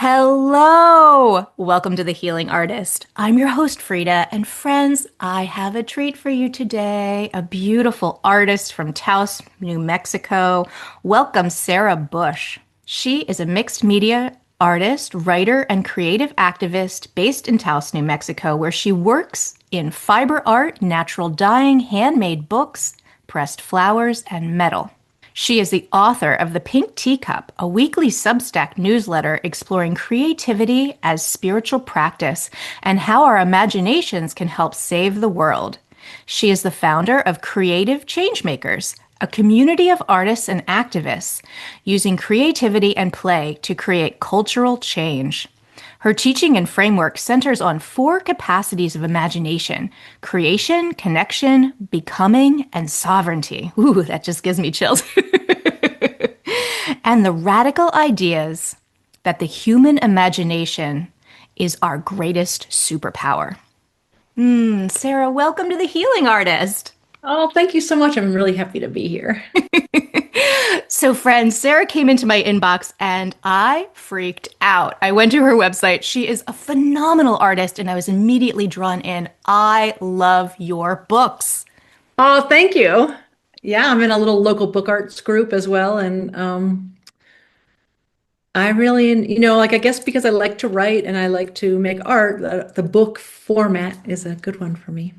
Hello! Welcome to The Healing Artist. I'm your host, Frida, and friends, I have a treat for you today. A beautiful artist from Taos, New Mexico. Welcome, Sarah Bush. She is a mixed media artist, writer, and creative activist based in Taos, New Mexico, where she works in fiber art, natural dyeing, handmade books, pressed flowers, and metal. She is the author of The Pink Teacup, a weekly Substack newsletter exploring creativity as spiritual practice and how our imaginations can help save the world. She is the founder of Creative Changemakers, a community of artists and activists using creativity and play to create cultural change. Her teaching and framework centers on four capacities of imagination: creation, connection, becoming, and sovereignty. Ooh, that just gives me chills. And the radical ideas that the human imagination is our greatest superpower. Sarah, welcome to The Healing Artist. Oh, thank you so much. I'm really happy to be here. So, friends, Sarah came into my inbox and I freaked out. I went to her website. She is a phenomenal artist, and I was immediately drawn in. I love your books. Oh, thank you. Yeah, I'm in a little local book arts group as well. And I really, like I guess because I like to write and I like to make art, the book format is a good one for me.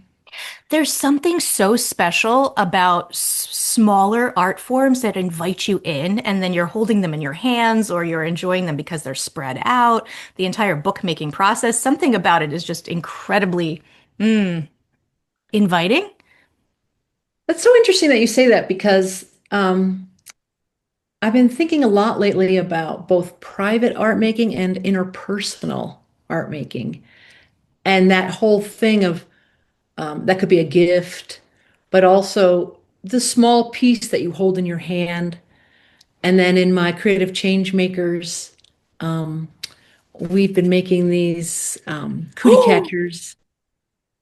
There's something so special about smaller art forms that invite you in, and then you're holding them in your hands or you're enjoying them because they're spread out. The entire bookmaking process, something about it is just incredibly inviting. That's so interesting that you say that because I've been thinking a lot lately about both private art making and interpersonal art making. And that whole thing of that could be a gift, but also the small piece that you hold in your hand. And then in my creative change makers, we've been making these cootie catchers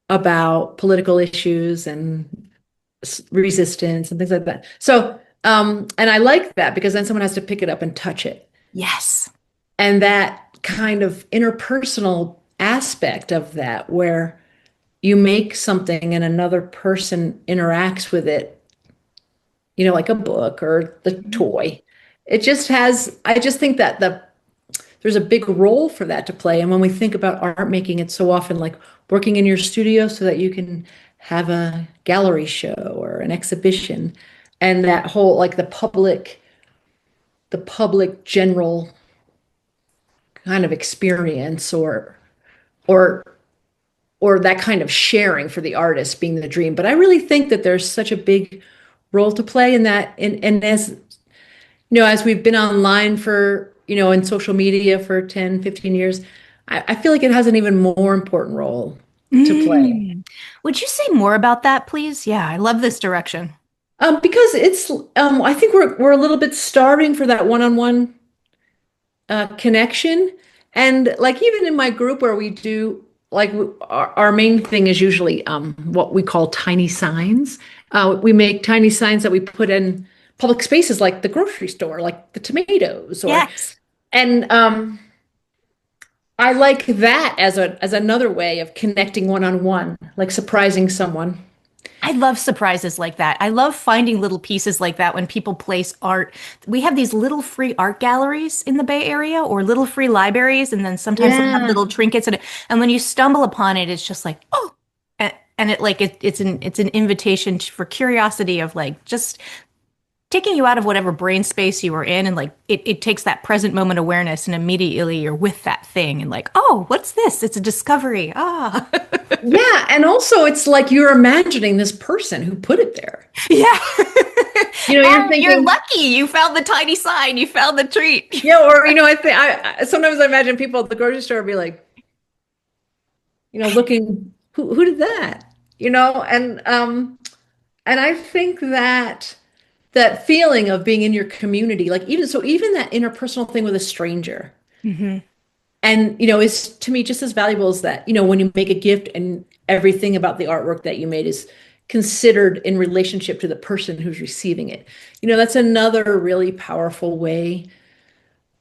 about political issues and resistance and things like that. So, and I like that because then someone has to pick it up and touch it. Yes. And that kind of interpersonal aspect of that, where you make something and another person interacts with it, like a book or the toy. It just has, I just think that there's a big role for that to play. And when we think about art making, it's so often like working in your studio so that you can have a gallery show or an exhibition. And that whole, like the public general kind of experience or or that kind of sharing for the artist being the dream. But I really think that there's such a big role to play in that. And as as we've been online for, in social media for 10, 15 years, I feel like it has an even more important role to play. Mm. Would you say more about that, please? Yeah, I love this direction. Because I think we're a little bit starving for that one-on-one connection. And like even in my group where we do like our main thing is usually what we call tiny signs. We make tiny signs that we put in public spaces like the grocery store, like the tomatoes, or Yes. and I like that as another way of connecting one-on-one, like surprising someone. I love surprises like that. I love finding little pieces like that when people place art. We have these little free art galleries in the Bay Area or little free libraries, and then sometimes they'll have Yeah. little trinkets in it. And when you stumble upon it, it's just like, oh, and it's an invitation for curiosity of like just taking you out of whatever brain space you were in, and like it takes that present moment awareness, and immediately you're with that thing and like, oh, what's this? It's a discovery. Ah. Yeah, and also it's like you're imagining this person who put it there. Yeah. You're And you're thinking, lucky. You found the tiny sign. You found the treat. yeah, or I think I sometimes I imagine people at the grocery store be like, looking, who did that? And I think that that feeling of being in your community, like even that interpersonal thing with a stranger, Hmm. and is to me just as valuable as that. When you make a gift and everything about the artwork that you made is considered in relationship to the person who's receiving it. That's another really powerful way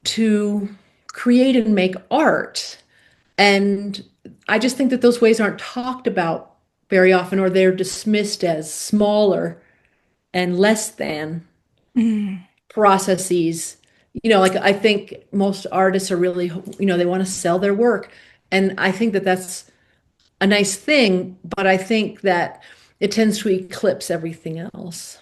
to create and make art. And I just think that those ways aren't talked about very often, or they're dismissed as smaller and less than Mm. processes. Like I think most artists are really, they want to sell their work. And I think that that's a nice thing, but I think that it tends to eclipse everything else.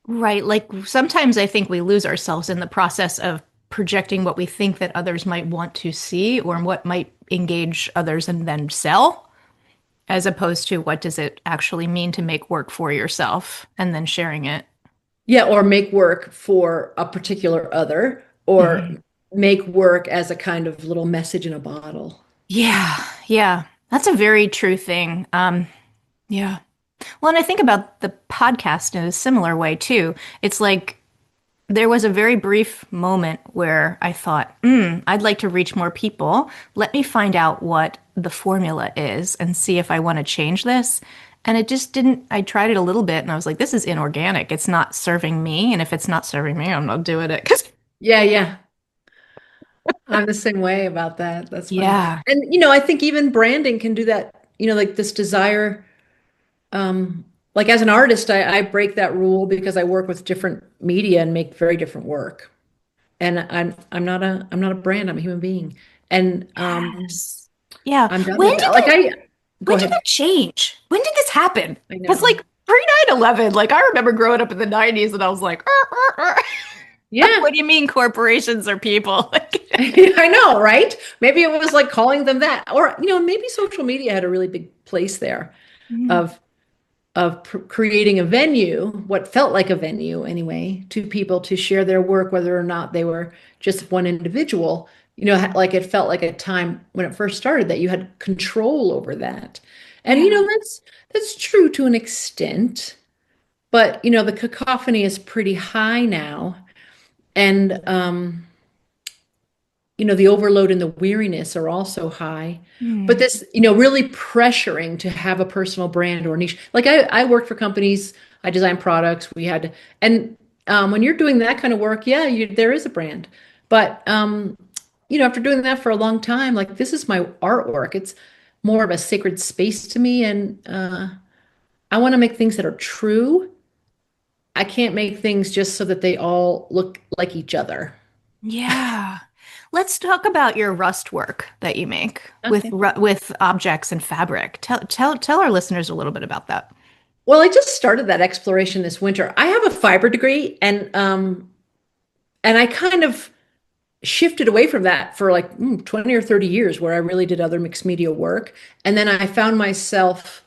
Right. Like sometimes I think we lose ourselves in the process of projecting what we think that others might want to see or what might engage others and then sell, as opposed to what does it actually mean to make work for yourself and then sharing it. Yeah, or make work for a particular other, or Mhm. make work as a kind of little message in a bottle. Yeah, yeah. That's a very true thing. Yeah. Well, and I think about the podcast in a similar way too. It's like there was a very brief moment where I thought, I'd like to reach more people. Let me find out what the formula is and see if I want to change this. And it just didn't, I tried it a little bit and I was like, this is inorganic. It's not serving me. And if it's not serving me, I'm not doing it. Cause Yeah, yeah. I'm the same way about that. That's funny. yeah. And I think even branding can do that, like this desire. Like as an artist, I break that rule because I work with different media and make very different work. And I'm not a brand, I'm a human being. And Yes. Yeah. I'm done When with did that. Like that I go when did ahead. that change? When did this happen? I Because know. like pre 9/11, like I remember growing up in the 90s and I was like, like, Yeah. what do you mean corporations are people? Like, I know, right? Maybe it was like calling them that. Or, maybe social media had a really big place there mm, of creating a venue, what felt like a venue anyway, to people to share their work, whether or not they were just one individual. Like it felt like a time when it first started that you had control over that. And yeah. that's true to an extent, but the cacophony is pretty high now. And the overload and the weariness are also high. But Mm, this, really pressuring to have a personal brand or niche. Like I worked for companies, I designed products, we had, and when you're doing that kind of work, yeah, there is a brand. But, after doing that for a long time, like this is my artwork. It's more of a sacred space to me. And I want to make things that are true. I can't make things just so that they all look like each other. yeah. Let's talk about your rust work that you make with Okay. with objects and fabric. Tell our listeners a little bit about that. Well, I just started that exploration this winter. I have a fiber degree, and I kind of shifted away from that for like 20 or 30 years where I really did other mixed media work. And then I found myself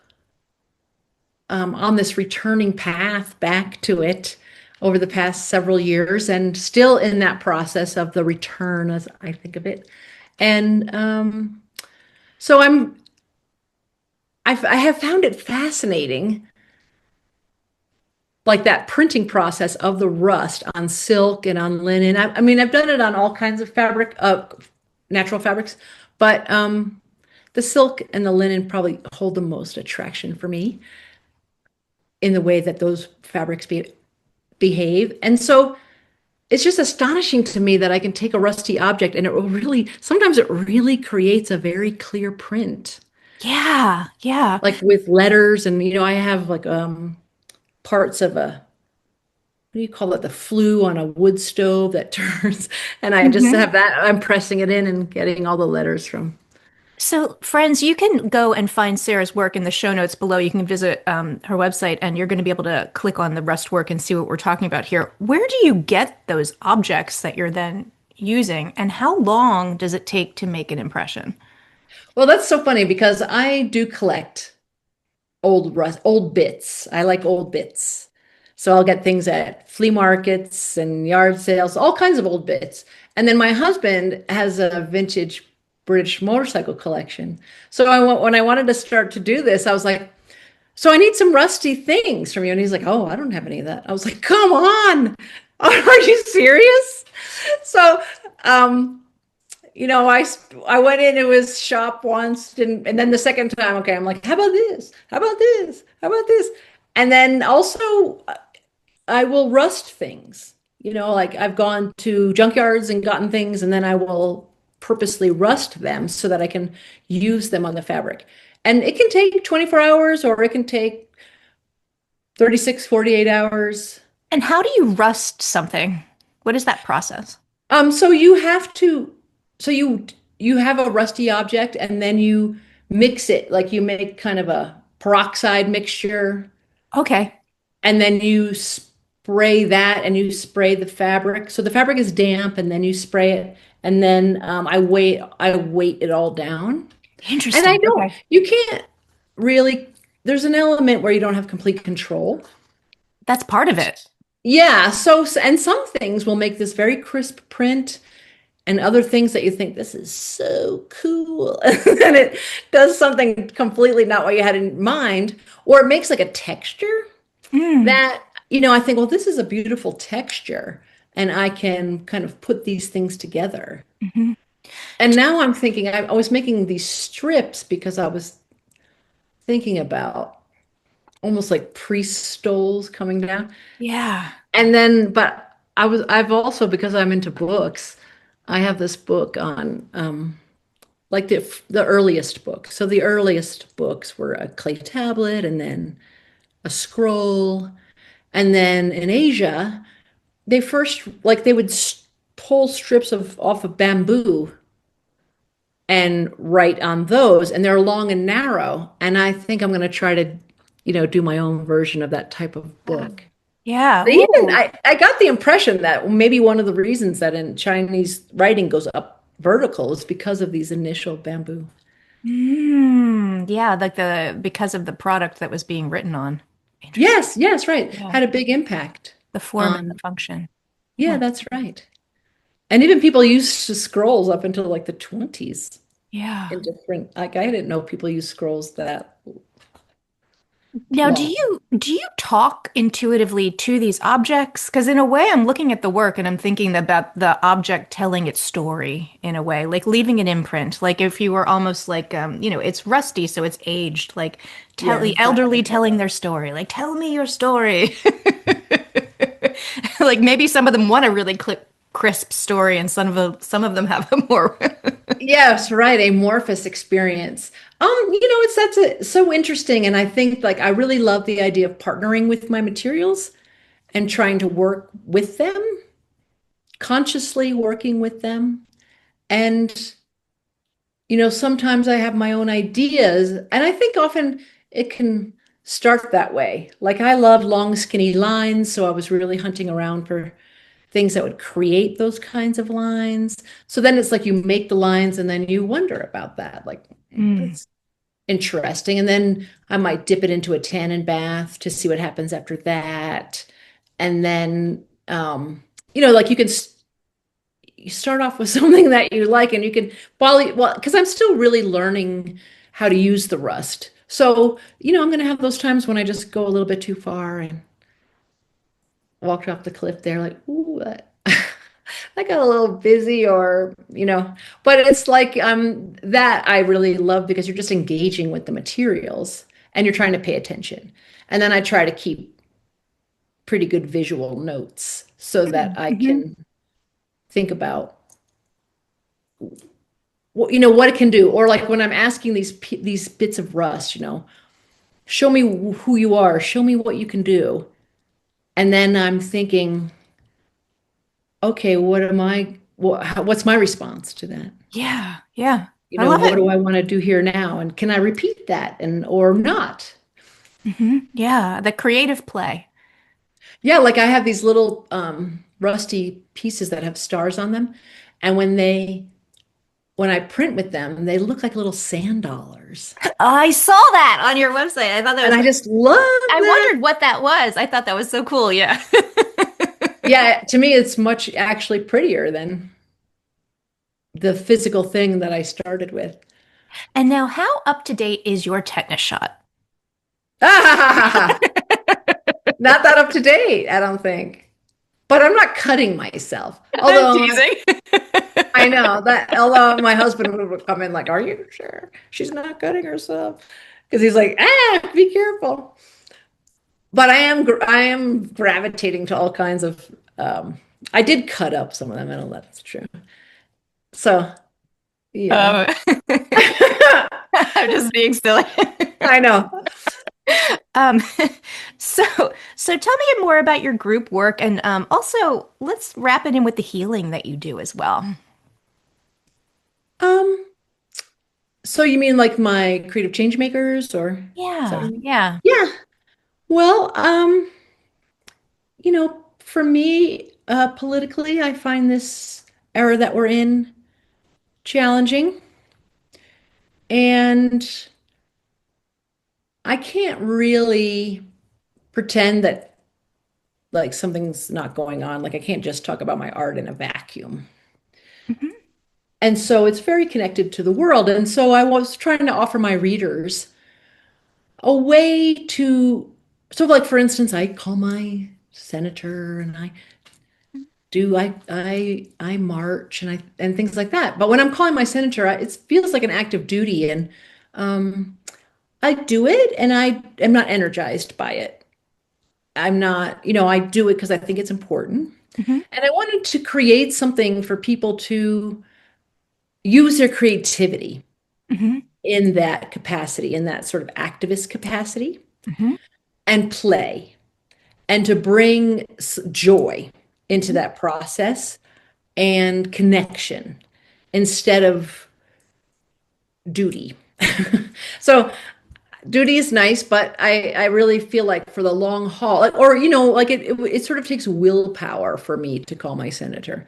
on this returning path back to it over the past several years, and still in that process of the return, as I think of it. And so I have found it fascinating, like that printing process of the rust on silk and on linen. I mean, I've done it on all kinds of fabric, natural fabrics, but the silk and the linen probably hold the most attraction for me in the way that those fabrics behave. And so it's just astonishing to me that I can take a rusty object and it will really, sometimes it really creates a very clear print, Yeah, yeah. like with letters. And, I have like parts of a, what do you call it? The flue on a wood stove that turns. And I just Mhm. have that. I'm pressing it in and getting all the letters from. So, friends, you can go and find Sarah's work in the show notes below. You can visit her website and you're going to be able to click on the rust work and see what we're talking about here. Where do you get those objects that you're then using, and how long does it take to make an impression? Well, that's so funny because I do collect old bits. I like old bits. So I'll get things at flea markets and yard sales, all kinds of old bits. And then my husband has a vintage British motorcycle collection. So when I wanted to start to do this, I was like, so I need some rusty things from you. And he's like, oh, I don't have any of that. I was like, come on. Are you serious? So, um, I went into his shop once, and then the second time, okay, I'm like, how about this? How about this? How about this? And then also, I will rust things. Like I've gone to junkyards and gotten things, and then I will purposely rust them so that I can use them on the fabric. And it can take 24 hours or it can take 36, 48 hours. And how do you rust something? What is that process? So you have to, so you have a rusty object and then you mix it, like you make kind of a peroxide mixture, Okay. and then you spray that and you spray the fabric. So the fabric is damp and then you spray it, and then I weight it all down. And I Interesting. don't, Okay. you can't really, there's an element where you don't have complete control. That's part of it. Yeah, and some things will make this very crisp print, and other things that you think this is so cool, and it does something completely not what you had in mind, or it makes like a texture Mm. that, I think, well, this is a beautiful texture, and I can kind of put these things together. Hmm. And now I'm thinking, I was making these strips because I was thinking about almost like priest stoles coming down. Yeah. And then, but I've also, because I'm into books, I have this book on like the earliest book. So the earliest books were a clay tablet and then a scroll. And then in Asia, they first, like they would pull strips of off of bamboo and write on those, and they're long and narrow. And I think I'm going to try to, do my own version of that type of book. Yeah. Even Ooh. I got the impression that maybe one of the reasons that in Chinese writing goes up vertical is because of these initial bamboo. Mm. Yeah, like the because of the product that was being written on. Interesting. Yes, yes, right. Yeah. Had a big impact The form and the on, function. yeah, Huh. that's right. And even people used scrolls up until like the 20s Yeah. in different, like I didn't know people use scrolls that Now, do long. you talk intuitively to these objects? Because in a way, I'm looking at the work and I'm thinking about the object telling its story in a way, like leaving an imprint. Like if you were almost like, it's rusty, so it's aged. Like tell Yeah, the elderly exactly. telling their story. Like tell me your story. Like maybe some of them want a really crisp story, and some of them have a more. Yes, right. Amorphous experience. So interesting. And I think like I really love the idea of partnering with my materials and trying to work with them, consciously working with them. And, sometimes I have my own ideas. And I think often it can start that way. Like I love long, skinny lines. So I was really hunting around for things that would create those kinds of lines. So then it's like you make the lines and then you wonder about that. Like, Mm. that's interesting. And then I might dip it into a tannin bath to see what happens after that. And then, like you start off with something that you like, and you can, well, because I'm still really learning how to use the rust. So, I'm going to have those times when I just go a little bit too far and walked off the cliff there, like, ooh, I got a little busy, or, but it's like that I really love because you're just engaging with the materials and you're trying to pay attention. And then I try to keep pretty good visual notes so that I Mhm. can think about what it can do. Or like when I'm asking these bits of rust, show me who you are, show me what you can do. And then I'm thinking, okay, what's my response to that? Yeah, yeah. You I know, love what it. do I want to do here now? And can I repeat that or not? Yeah, the creative play. Yeah, like I have these little rusty pieces that have stars on them. And when I print with them, they look like little sand dollars. I saw that on your website. I thought that And was, I just love I that. wondered what that was. I thought that was so cool. Yeah. Yeah, to me, it's much actually prettier than the physical thing that I started with. And now, how up to date is your tetanus shot? Not that up to date, I don't think. But I'm not cutting myself. I'm Although teasing. I know that, although my husband would come in like, "Are you sure she's not cutting herself?" Because he's like, be careful. But I am gravitating to all kinds of. I did cut up some of them. I know that's true. So Yeah. Um, I'm just being silly. I know. Um, so, so tell me more about your group work, and also let's wrap it in with the healing that you do as well. Um, so you mean like my creative change makers or is that what Yeah, you mean? yeah. Yeah. Well, for me, politically, I find this era that we're in challenging. And I can't really pretend that like something's not going on. Like I can't just talk about my art in a vacuum. Hmm. And so it's very connected to the world. And so I was trying to offer my readers a way to, so like for instance, I call my senator and I march and things like that. But when I'm calling my senator, it feels like an act of duty and um I do it and I am not energized by it. I'm not, I do it because I think it's important. Hmm. And I wanted to create something for people to use their creativity Hmm. in that capacity, in that sort of activist capacity, Hmm. and play, and to bring joy into that process and connection instead of duty. So duty is nice, but I really feel like for the long haul, or like it sort of takes willpower for me to call my senator.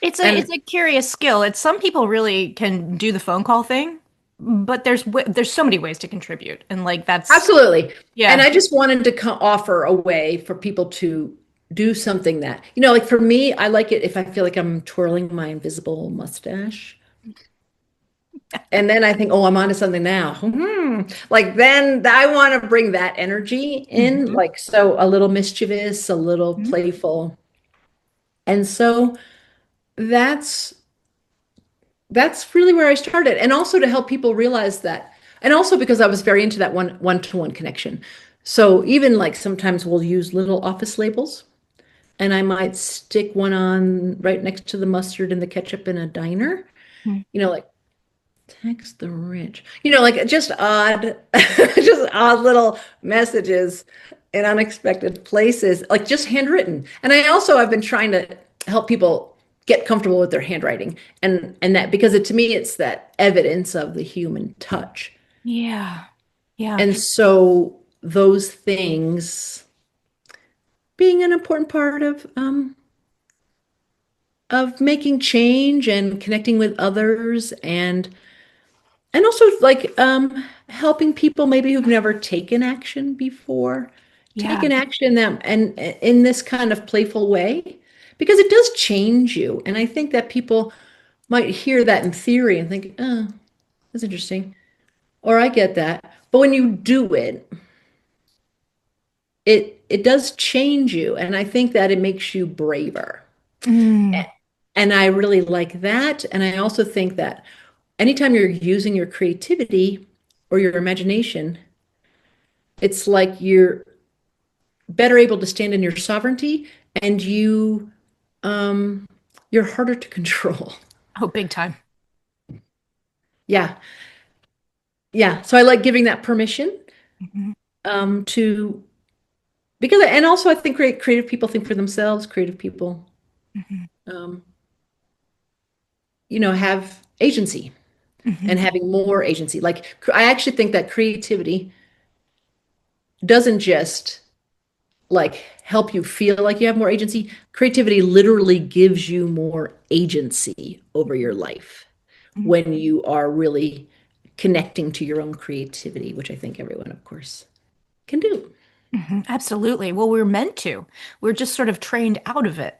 It's And a curious skill. It's some people really can do the phone call thing, but there's so many ways to contribute, and like that's absolutely. And yeah. I just wanted to offer a way for people to do something that, like for me, I like it if I feel like I'm twirling my invisible mustache. And then I think, oh, I'm onto something now. Like then I want to bring that energy in, Hmm. like so a little mischievous, a little playful. And so that's that's really where I started. And also to help people realize that, and also because I was very into that one-to-one connection. So even like sometimes we'll use little office labels and I might stick one on right next to the mustard and the ketchup in a diner, like text the rich, like just odd, just odd little messages in unexpected places, like just handwritten. And I've been trying to help people get comfortable with their handwriting and that because to me it's that evidence of the human touch. Yeah. Yeah. And so those things being an important part of making change and connecting with others and also like helping people maybe who've never taken action before take Yeah. an action that and in this kind of playful way because it does change you and I think that people might hear that in theory and think oh that's interesting or I get that but when you do it it does change you and I think that it makes you braver Mm. and I really like that and I also think that anytime you're using your creativity or your imagination it's like you're better able to stand in your sovereignty and um you're harder to control. Oh, big time. Yeah. Yeah. So I like giving that permission Hmm. to because and also I think creative people think for themselves, creative people Hmm. um have agency Hmm. and having more agency. Like I actually think that creativity doesn't just like help you feel like you have more agency. Creativity literally gives you more agency over your life when you are really connecting to your own creativity, which I think everyone, of course, can do. Hmm. Absolutely. Well, we're meant to. We're just sort of trained out of it.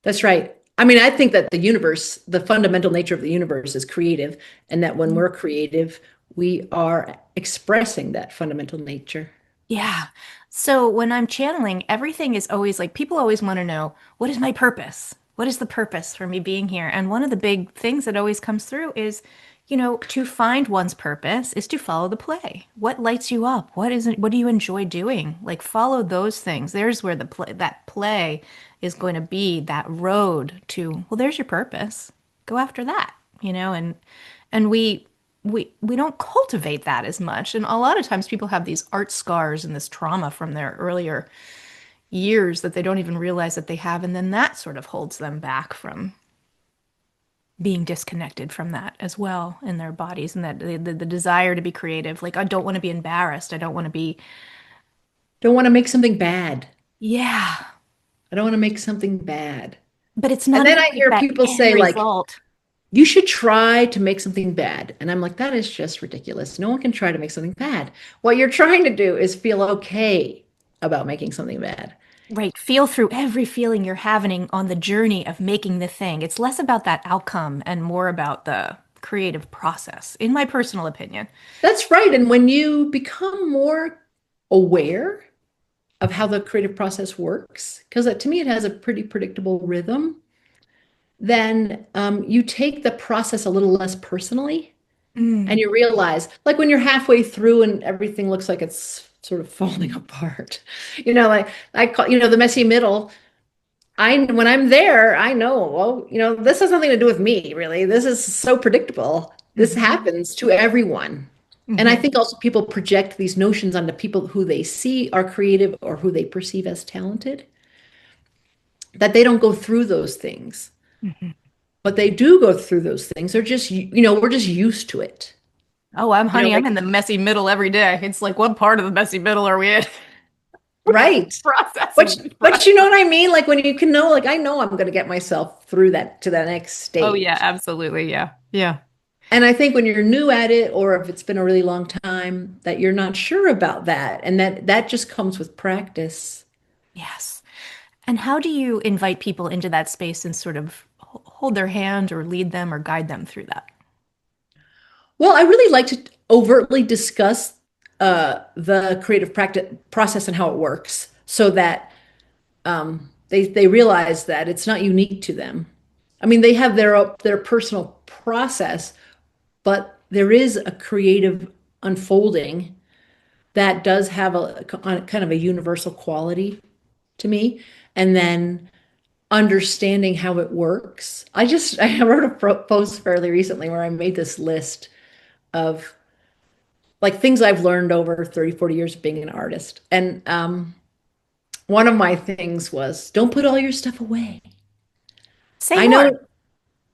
That's right. I mean, I think that the universe, the fundamental nature of the universe is creative, and that when we're creative, we are expressing that fundamental nature. Yeah. So when I'm channeling, everything is always like people always want to know, what is my purpose? What is the purpose for me being here? And one of the big things that always comes through is, to find one's purpose is to follow the play. What lights you up? What do you enjoy doing? Like follow those things. There's where that play is going to be that road to, well, there's your purpose. Go after that. you know, and we don't cultivate that as much. And a lot of times people have these art scars and this trauma from their earlier years that they don't even realize that they have, and then that sort of holds them back from being disconnected from that as well in their bodies, and that the desire to be creative. Like, I don't want to be embarrassed. I don't want to be, Don't want to make something bad. yeah, I don't want to make something bad. but it's And not then even I like hear that people end say, like, result. you should try to make something bad. And I'm like, that is just ridiculous. No one can try to make something bad. What you're trying to do is feel okay about making something bad. Right. Feel through every feeling you're having on the journey of making the thing. It's less about that outcome and more about the creative process, in my personal opinion. That's right. And when you become more aware of how the creative process works, because to me it has a pretty predictable rhythm, then you take the process a little less personally. And Mm. you realize, like when you're halfway through and everything looks like it's sort of falling apart, like I call, the messy middle. When I'm there, I know, well, this has nothing to do with me, really. This is so predictable. This Hmm. happens to everyone. And I Hmm. think also people project these notions onto people who they see are creative or who they perceive as talented, that they don't go through those things. Hmm. But they do go through those things. They're just, we're just used to it. Oh, I'm Like, in the messy middle every day. It's like, what part of the messy middle are we in? right. Processing But this but you know process. what I mean? Like when you can know, like I know I'm going to get myself through that to the next Oh yeah, stage. absolutely. Yeah. Yeah. And I think when you're new at it, or if it's been a really long time, that you're not sure about that, and that just comes with practice. Yes. And how do you invite people into that space and sort of hold their hand or lead them or guide them through that? Well, I really like to overtly discuss the creative practice process and how it works, so that they realize that it's not unique to them. I mean, they have their personal process, but there is a creative unfolding that does have a kind of a universal quality to me. And then understanding how it works. I wrote a post fairly recently where I made this list of like things I've learned over 30, 40 years of being an artist. And one of my things was don't put all your stuff away. Say I more. know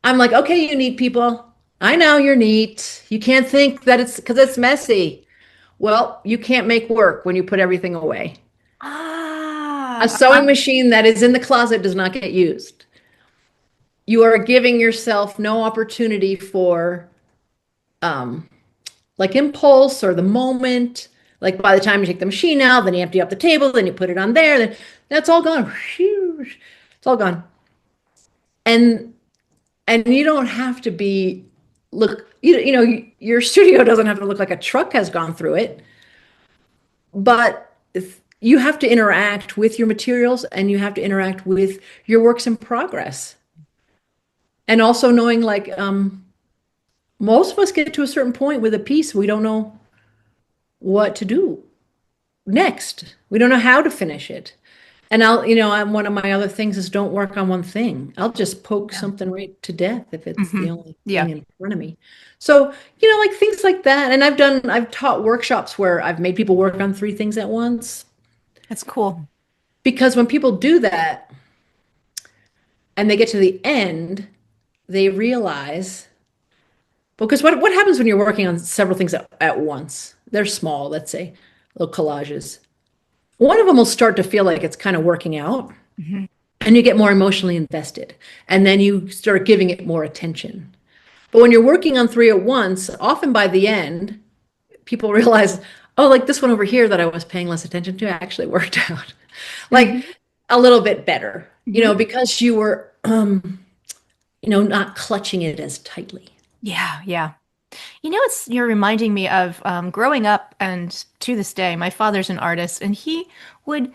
I'm like, okay, you neat people. I know you're neat. You can't think that it's because it's messy. Well, you can't make work when you put everything away. A Ah, sewing machine that is in the closet does not get used. You are giving yourself no opportunity for um, like impulse or the moment. Like by the time you take the machine out, then you empty up the table, then you put it on there, then that's all gone. It's all gone. And you don't have to be look your studio doesn't have to look like a truck has gone through it, but you have to interact with your materials and you have to interact with your works in progress. And also knowing like most of us get to a certain point with a piece, we don't know what to do next. We don't know how to finish it. And I'm one of my other things is don't work on one thing. I'll just poke yeah. something right to death if it's Hmm. the only thing Yeah, in front of me. So, like things like that. And I've taught workshops where I've made people work on three things at once. that's cool. Because when people do that and they get to the end, they realize, because what happens when you're working on several things at once? They're small, let's say, little collages. One of them will start to feel like it's kind of working out, Hmm. and you get more emotionally invested, and then you start giving it more attention. But when you're working on three at once, often by the end, people realize, oh, like this one over here that I was paying less attention to actually worked out like Hmm. a little bit better, Hmm. because you were, not clutching it as tightly. Yeah, yeah. You're reminding me of growing up and to this day, my father's an artist and he would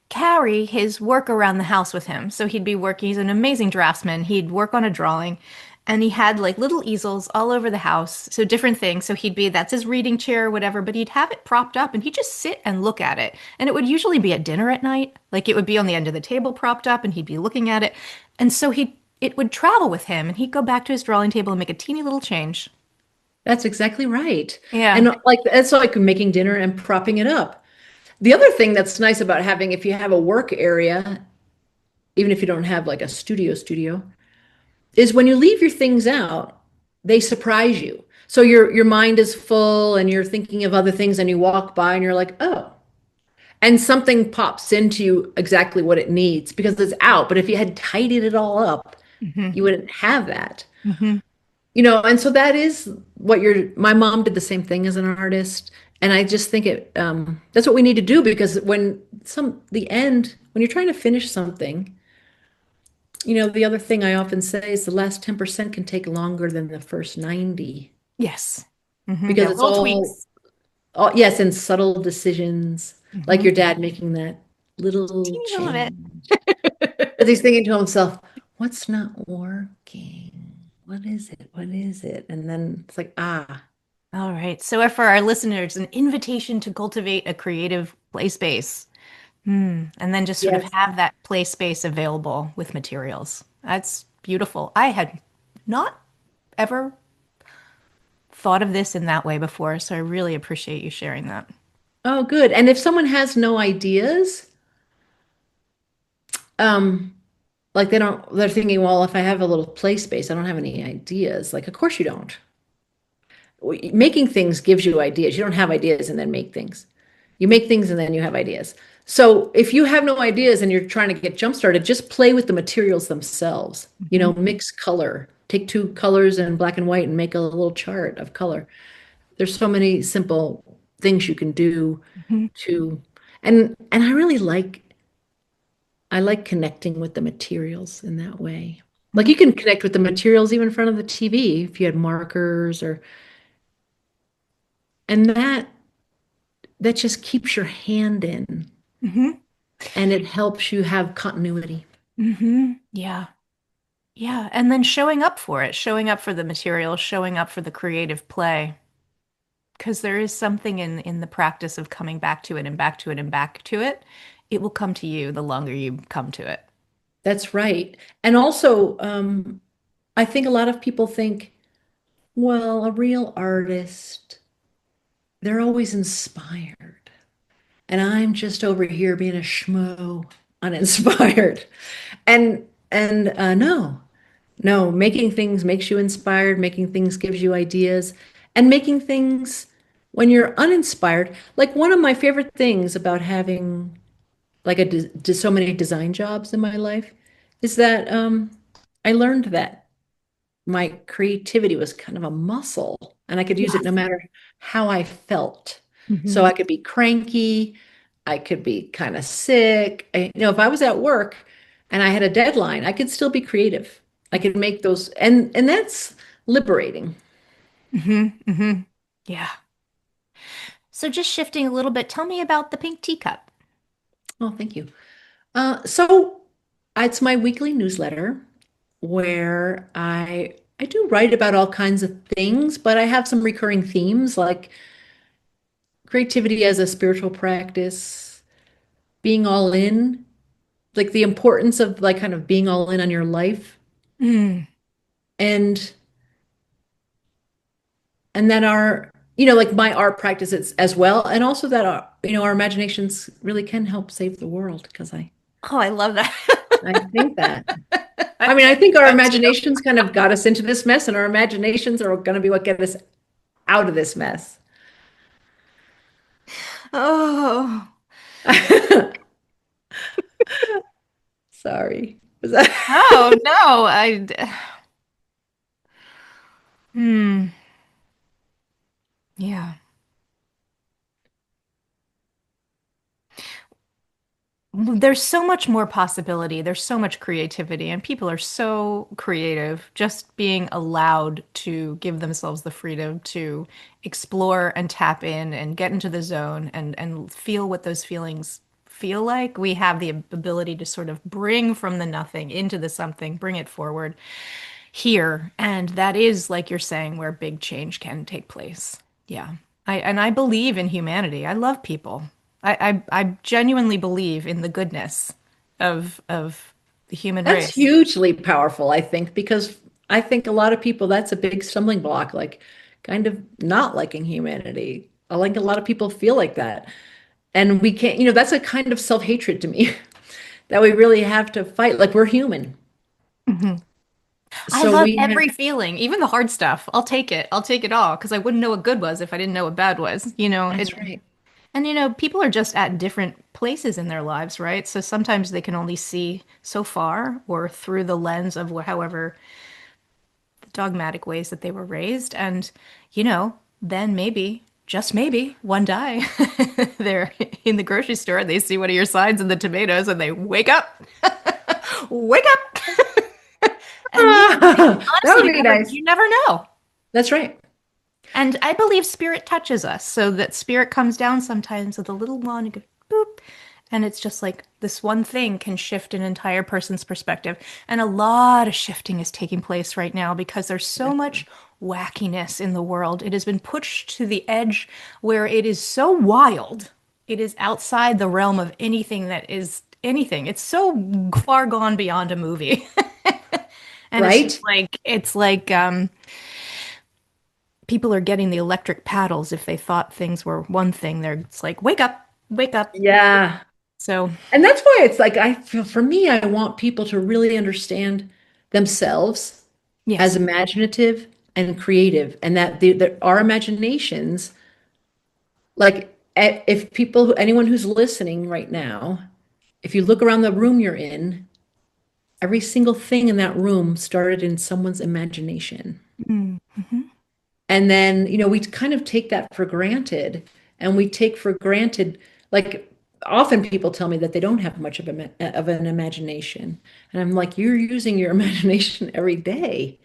carry his work around the house with him. So he'd be working, he's an amazing draftsman. He'd work on a drawing and he had like little easels all over the house. So different things. So that's his reading chair or whatever, but he'd have it propped up and he'd just sit and look at it. And it would usually be at dinner at night. Like it would be on the end of the table propped up and he'd be looking at it. And so it would travel with him and he'd go back to his drawing table and make a teeny little change. That's exactly right. Yeah. And like that's like making dinner and propping it up. The other thing that's nice about having, if you have a work area, even if you don't have like a studio, is when you leave your things out, they surprise you. So your mind is full and you're thinking of other things and you walk by and you're like, oh, and something pops into you exactly what it needs because it's out. But if you had tidied it all up, Hmm. you wouldn't have that. Hmm. And so that is what my mom did the same thing as an artist. And I just think that's what we need to do because when you're trying to finish something, the other thing I often say is the last 10% can take longer than the first 90 Yes. Hmm. because They're it's little tweaks. all yes, and subtle decisions, like Hmm. your dad making that little Teeny little bit. change. Because he's thinking to himself, what's not working? What is it? What is it? And then it's like, ah, All right. So for our listeners, an invitation to cultivate a creative play space. And then just sort of yes. have that play space available with materials. That's beautiful. I had not ever thought of this in that way before, so I really appreciate you sharing that. Oh, good. And if someone has no ideas, um, like they're thinking, well, if I have a little play space, I don't have any ideas. Like, of course you don't. Making things gives you ideas. You don't have ideas and then make things. You make things and then you have ideas. So if you have no ideas and you're trying to get jump started, just play with the materials themselves. Hmm. Mix color. Take two colors in black and white and make a little chart of color. There's so many simple things you can do Hmm. to and I like connecting with the materials in that way. Like Hmm. you can connect with the materials even in front of the TV if you had markers or and that just keeps your hand in Hmm. and it helps you have continuity. Hmm. Yeah. Yeah. And then showing up for it, showing up for the material, showing up for the creative play. Because there is something in the practice of coming back to it and back to it and back to it. It will come to you the longer you come to it. That's right. And also, I think a lot of people think, well, a real artist, they're always inspired. And I'm just over here being a schmo, uninspired. And no, no, making things makes you inspired, making things gives you ideas, and making things when you're uninspired, like one of my favorite things about having like so many design jobs in my life is that I learned that my creativity was kind of a muscle and I could use it no Yes. matter how I felt. So Hmm. I could be cranky, I could be kind of sick. If I was at work and I had a deadline, I could still be creative. I could make those and that's liberating. Hmm. Hmm. Yeah. So just shifting a little bit, tell me about the pink teacup. Oh, thank you. So it's my weekly newsletter where I do write about all kinds of things, but I have some recurring themes like creativity as a spiritual practice, being all in, like the importance of like kind of being all in on your life Mm. and that like my art practices as well and also that our imaginations really can help save the world because I Oh, I love that. I think that. I I mean, I think think our so too. imaginations kind of got us into this mess and our imaginations are going to be what get us out of this mess. Oh, Sorry. Was that no, no. Hmm. Yeah. There's so much more possibility. There's so much creativity, and people are so creative. Just being allowed to give themselves the freedom to explore and tap in and get into the zone and feel what those feelings feel like. We have the ability to sort of bring from the nothing into the something, bring it forward here. And that is, like you're saying, where big change can take place. Yeah. I believe in humanity. I love people. I genuinely believe in the goodness of the human That's race. hugely powerful, I think, because I think a lot of people, that's a big stumbling block, like kind of not liking humanity. I think a lot of people feel like that. And we can't, that's a kind of self-hatred to me that we really have to fight. Like we're human. Mhm. I So love we have, every feeling, even the hard stuff. I'll take it. I'll take it all because I wouldn't know what good was if I didn't know what bad was. that's right. And people are just at different places in their lives, right? So sometimes they can only see so far or through the lens of however dogmatic ways that they were raised. And, then maybe, just maybe, one day they're in the grocery store, they see one of your signs in the tomatoes and they wake up, wake up. And, That honestly, would be nice. you never know. That's right. And I believe spirit touches us, so that spirit comes down sometimes with a little wand and goes boop. And it's just like this one thing can shift an entire person's perspective. And a lot of shifting is taking place right now because there's so much wackiness in the world. It has been pushed to the edge where it is so wild. It is outside the realm of anything that is anything. It's so far gone beyond a movie. And Right? it's like people are getting the electric paddles if they thought things were one thing. It's like, wake up, wake up. Yeah. So, And that's why it's like I feel for me, I want people to really understand themselves as yes. imaginative and creative, and that our imaginations, like if people, anyone who's listening right now, if you look around the room you're in, every single thing in that room started in someone's imagination. Mm-hmm. And then, we kind of take that for granted. And we take for granted, like, often people tell me that they don't have much of an imagination. And I'm like, you're using your imagination every day.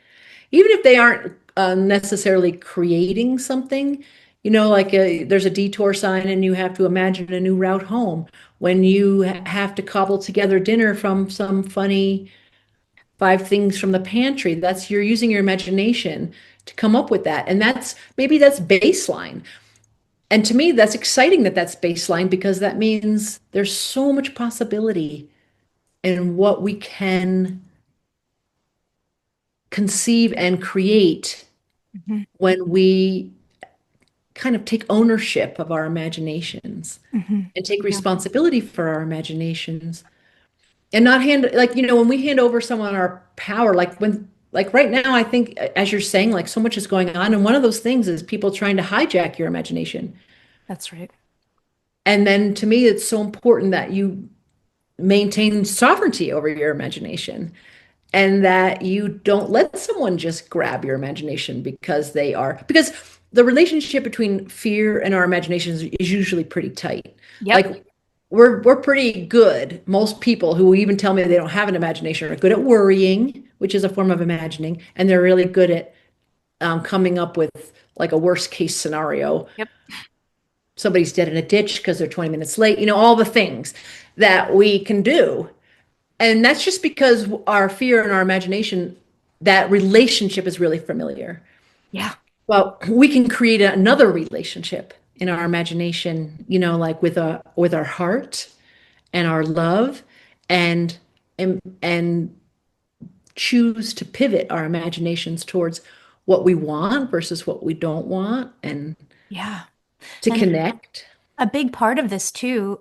Even if they aren't necessarily creating something, like there's a detour sign and you have to imagine a new route home. When you have to cobble together dinner from some funny five things from the pantry. That's you're using your imagination to come up with that. And that's baseline. And to me, that's exciting that that's baseline because that means there's so much possibility in what we can conceive and create Hmm. when we kind of take ownership of our imaginations Hmm. and take Yeah, responsibility for our imaginations and not hand like when we hand over someone our power like right now I think as you're saying like so much is going on and one of those things is people trying to hijack your imagination that's right. and then to me it's so important that you maintain sovereignty over your imagination and that you don't let someone just grab your imagination because the relationship between fear and our imaginations is usually pretty tight. Yep. Like we're pretty good. Most people who even tell me they don't have an imagination are good at worrying, which is a form of imagining, and they're really good at coming up with like a worst case scenario. Yep. Somebody's dead in a ditch because they're 20 minutes late, all the things that we can do. And that's just because our fear and our imagination, that relationship is really familiar. Yeah. Well, we can create another relationship in our imagination, like with our heart and our love and choose to pivot our imaginations towards what we want versus what we don't want and Yeah. to And connect. a big part of this too,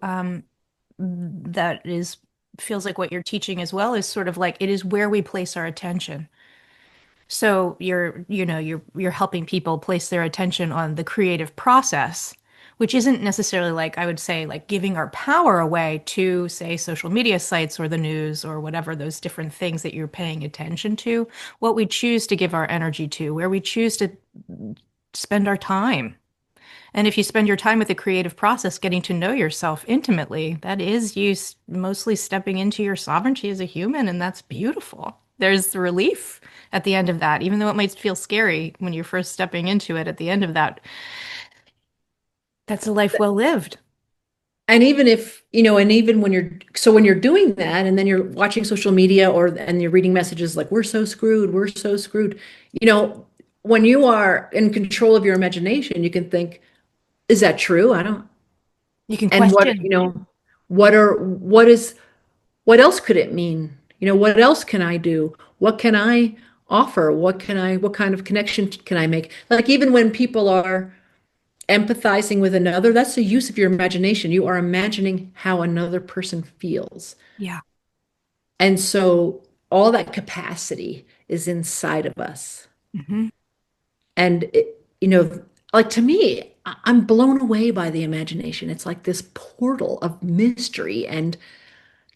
that is feels like what you're teaching as well is sort of like it is where we place our attention. So you're helping people place their attention on the creative process, which isn't necessarily like I would say like giving our power away to say social media sites or the news or whatever those different things that you're paying attention to, what we choose to give our energy to, where we choose to spend our time. And if you spend your time with the creative process, getting to know yourself intimately, that is you mostly stepping into your sovereignty as a human, and that's beautiful. There's relief at the end of that, even though it might feel scary when you're first stepping into it. At the end of that, that's a life well lived. And even if, and even when you're doing that and then you're watching social media and you're reading messages like, we're so screwed, you know, when you are in control of your imagination, you can think, is that true? I don't, You can and question. what else could it mean? What else can I do? What can I offer? What kind of connection can I make? Like even when people are empathizing with another, that's the use of your imagination. You are imagining how another person feels. Yeah. And so all that capacity is inside of us. Hmm. And like to me, I'm blown away by the imagination. It's like this portal of mystery and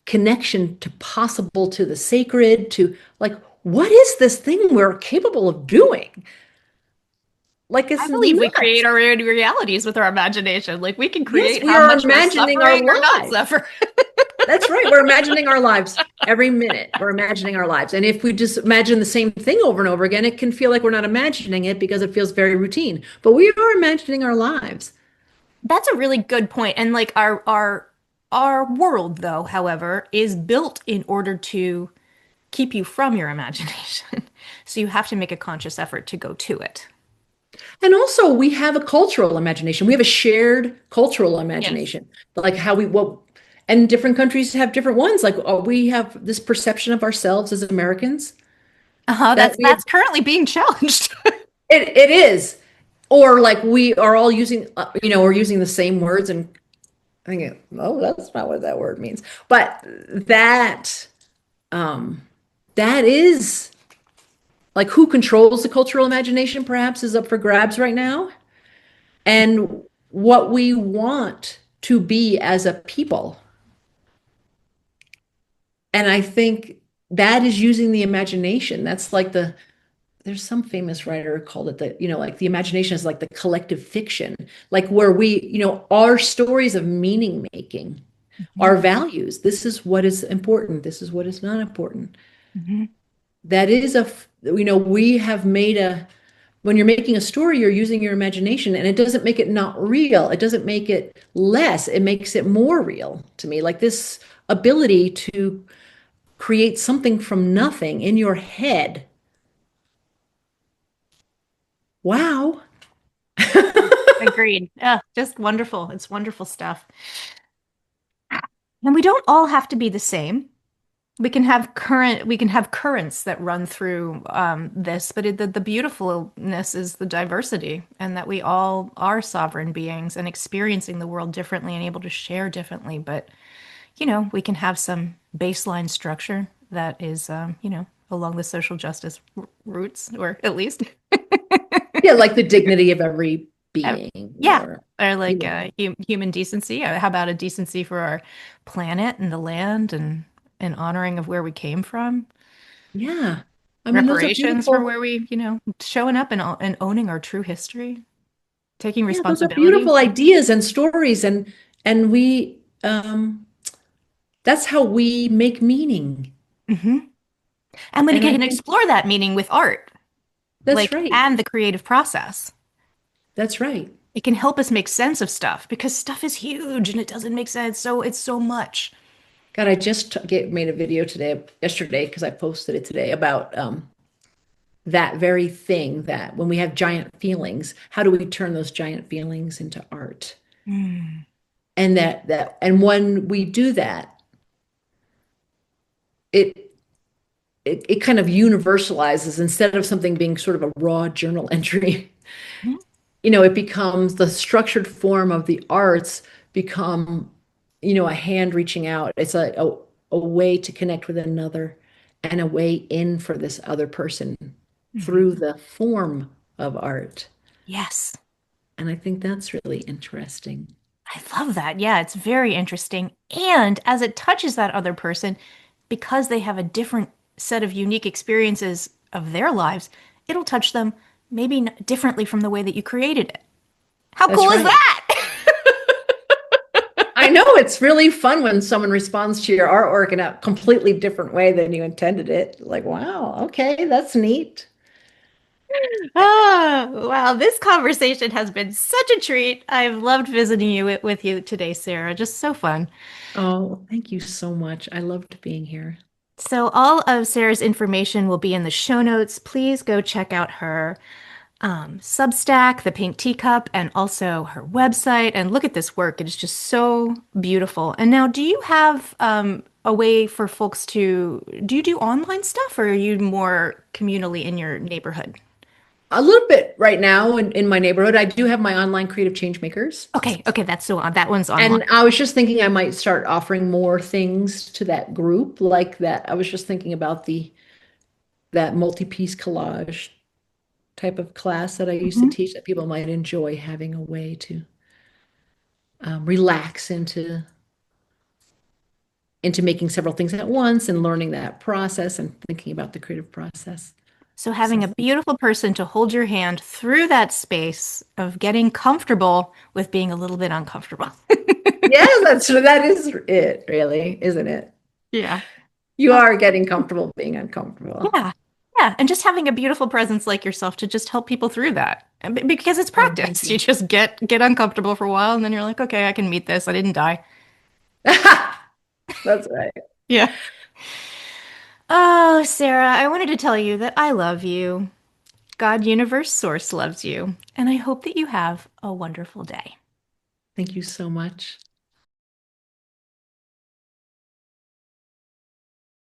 connection to possible, to the sacred, to like, what is this thing we're capable of doing? Like, I it's believe we create nuts. our own realities with our imagination. Like we can Yes, create we how are much we're imagining our suffering or not lives. suffering. That's right. We're imagining our lives every minute. We're imagining our lives. And if we just imagine the same thing over and over again, it can feel like we're not imagining it because it feels very routine. But we are imagining our lives. That's a really good point. And like our world though, however, is built in order to keep you from your imagination. So you have to make a conscious effort to go to it. And also, we have a cultural imagination. We have a shared cultural Yes. imagination, like and different countries have different ones. Like we have this perception of ourselves as Americans Uh-huh, that that's currently being challenged. it is, or like we are all using, we're using the same words and thinking, oh, that's not what that word means. But that, um, that is like who controls the cultural imagination, perhaps, is up for grabs right now. And what we want to be as a people. And I think that is using the imagination. That's like there's some famous writer who called it like the imagination is like the collective fiction, like where our stories of meaning making, Mhm, our values. This is what is important. This is what is not important. mhm, That is we have made when you're making a story, you're using your imagination and it doesn't make it not real. It doesn't make it less. It makes it more real to me. Like this ability to create something from nothing in your head. Wow. mhm. Agreed. Yeah, just wonderful. It's wonderful stuff. And we don't all have to be the same. We can have currents that run through this, but the beautifulness is the diversity and that we all are sovereign beings and experiencing the world differently and able to share differently. But, we can have some baseline structure that is, along the social justice roots, or at least, Yeah, like the dignity of every uh, being yeah, or, or you like know, human decency. How about a decency for our planet and the land and honoring of where we came from? yeah. I mean, those are Reparations for beautiful. where we, showing up and owning our true history, taking Yeah, those are responsibility. beautiful ideas and stories and that's how we make meaning. Hmm. And we And I can think explore that meaning with art, that's like, right. and the creative process. That's right. It can help us make sense of stuff because stuff is huge and it doesn't make sense. So it's so much. God, I just made a video yesterday, because I posted it today about that very thing, that when we have giant feelings, how do we turn those giant feelings into art? Mm. And and when we do that, it it kind of universalizes instead of something being sort of a raw journal entry. It becomes the structured form of the arts become, a hand reaching out. It's a way to connect with another and a way in for this other person Hmm. through the form of art. Yes. And I think that's really interesting. I love that. Yeah, it's very interesting. And as it touches that other person, because they have a different set of unique experiences of their lives, it'll touch them maybe differently from the way that you created it. How That's cool is right. that? I know it's really fun when someone responds to your artwork in a completely different way than you intended it. Like, wow, okay, that's neat. Ah, wow, this conversation has been such a treat. I've loved visiting with you today, Sarah. Just so fun. Oh, thank you so much. I loved being here. So all of Sarah's information will be in the show notes. Please go check out her Substack, The Pink Teacup, and also her website. And look at this work. It is just so beautiful. And now, do you have a way for folks to, do you do online stuff or are you more communally in your neighborhood? A little bit right now in my neighborhood. I do have my online creative change makers. Okay, okay, that's so on. That one's online. And I was just thinking I might start offering more things to that group like that. I was just thinking about the that multi-piece collage type of class that I used to Mhm. teach that people might enjoy having a way to relax into making several things at once and learning that process and thinking about the creative process. So having So a beautiful person to hold your hand through that space of getting comfortable with being a little bit uncomfortable. yeah, that is it, really, isn't it? Yeah. You are getting comfortable being uncomfortable. Yeah. Yeah. And just having a beautiful presence like yourself to just help people through that. Because it's Oh, thank practice. You you. just get uncomfortable for a while and then you're like, okay, I can meet this. I didn't die. That's right. Yeah. Oh, Sarah, I wanted to tell you that I love you. God, Universe, Source loves you. And I hope that you have a wonderful day. Thank you so much.